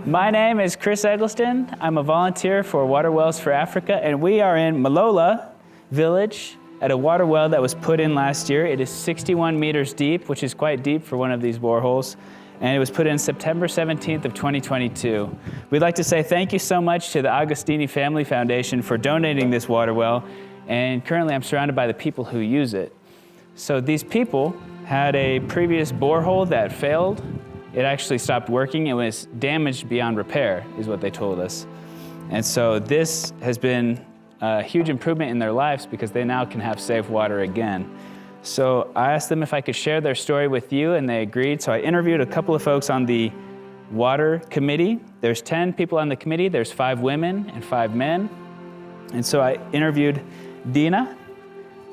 My name is Chris Eggleston. I'm a volunteer for Water Wells for Africa, and we are in Malola village at a water well that was put in last year. It is 61 meters deep, which is quite deep for one of these boreholes, and it was put in September 17th of 2022. We'd like to say thank you so much to the Agostini Family Foundation for donating this water well, and currently I'm surrounded by the people who use it. So these people had a previous borehole that failed. It actually stopped working. It was damaged beyond repair, is what they told us. And so this has been a huge improvement in their lives because they now can have safe water again. So I asked them if I could share their story with you, and they agreed. So I interviewed a couple of folks on the water committee. There's 10 people on the committee. There's 5 women and 5 men. And so I interviewed Dina,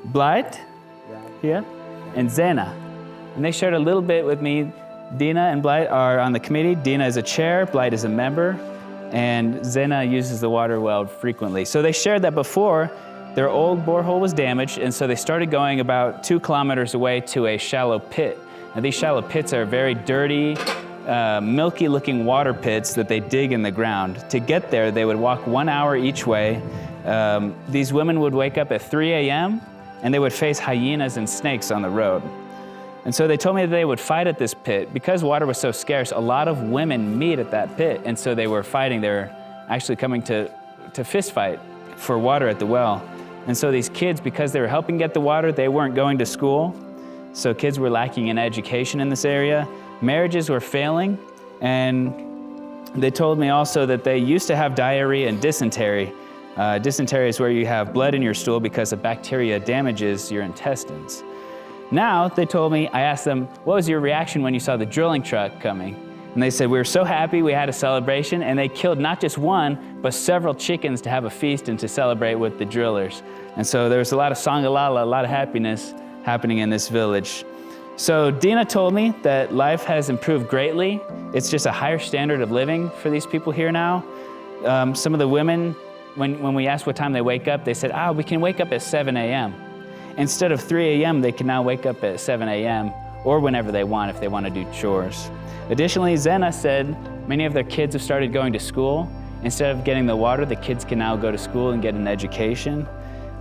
Blight, and Zena. And they shared a little bit with me. Dina and Blight are on the committee. Dina is a chair, Blight is a member, and Zena uses the water well frequently. So they shared that before, their old borehole was damaged, and so they started going about 2 kilometers away to a shallow pit. Now these shallow pits are very dirty, milky-looking water pits that they dig in the ground. To get there, they would walk 1 hour each way. These women would wake up at 3 a.m., and they would face hyenas and snakes on the road. And so they told me that they would fight at this pit. Because water was so scarce, a lot of women meet at that pit, and so they were fighting. They were actually coming to fist fight for water at the well. And so these kids, because they were helping get the water, they weren't going to school. So kids were lacking in education in this area. Marriages were failing, and they told me also that they used to have diarrhea and dysentery. Dysentery is where you have blood in your stool because a bacteria damages your intestines. Now, they told me, I asked them, what was your reaction when you saw the drilling truck coming? And they said, we were so happy, we had a celebration, and they killed not just one, but several chickens to have a feast and to celebrate with the drillers. And so there was a lot of sangalala, a lot of happiness happening in this village. So Dina told me that life has improved greatly. It's just a higher standard of living for these people here now. Some of the women, when we asked what time they wake up, they said, we can wake up at 7 a.m. Instead of 3 a.m., they can now wake up at 7 a.m. or whenever they want if they want to do chores. Additionally, Zena said many of their kids have started going to school. Instead of getting the water, the kids can now go to school and get an education.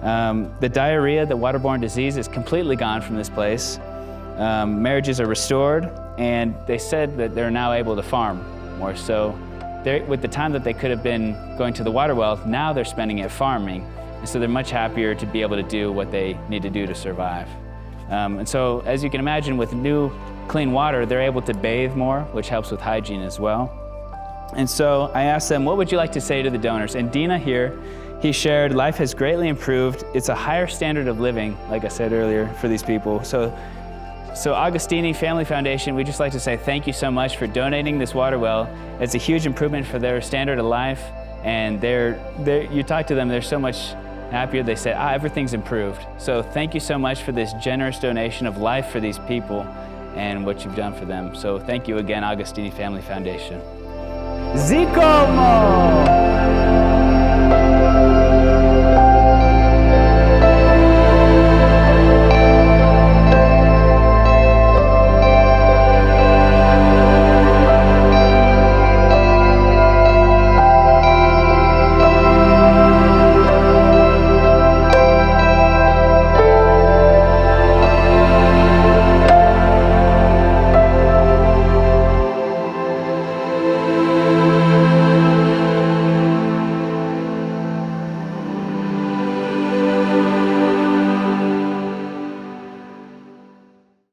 The diarrhea, the waterborne disease, is completely gone from this place. Marriages are restored, and they said that they're now able to farm more. So with the time that they could have been going to the water well, now they're spending it farming. And so they're much happier to be able to do what they need to do to survive. And so, as you can imagine, with new clean water, they're able to bathe more, which helps with hygiene as well. And so I asked them, what would you like to say to the donors? And Dina here, he shared, life has greatly improved. It's a higher standard of living, like I said earlier, for these people. So Agostini Family Foundation, we'd just like to say thank you so much for donating this water well. It's a huge improvement for their standard of life. And you talk to them, they're so much happier. They said, everything's improved. So thank you so much for this generous donation of life for these people and what you've done for them. So thank you again, Agostini Family Foundation. Zikomo!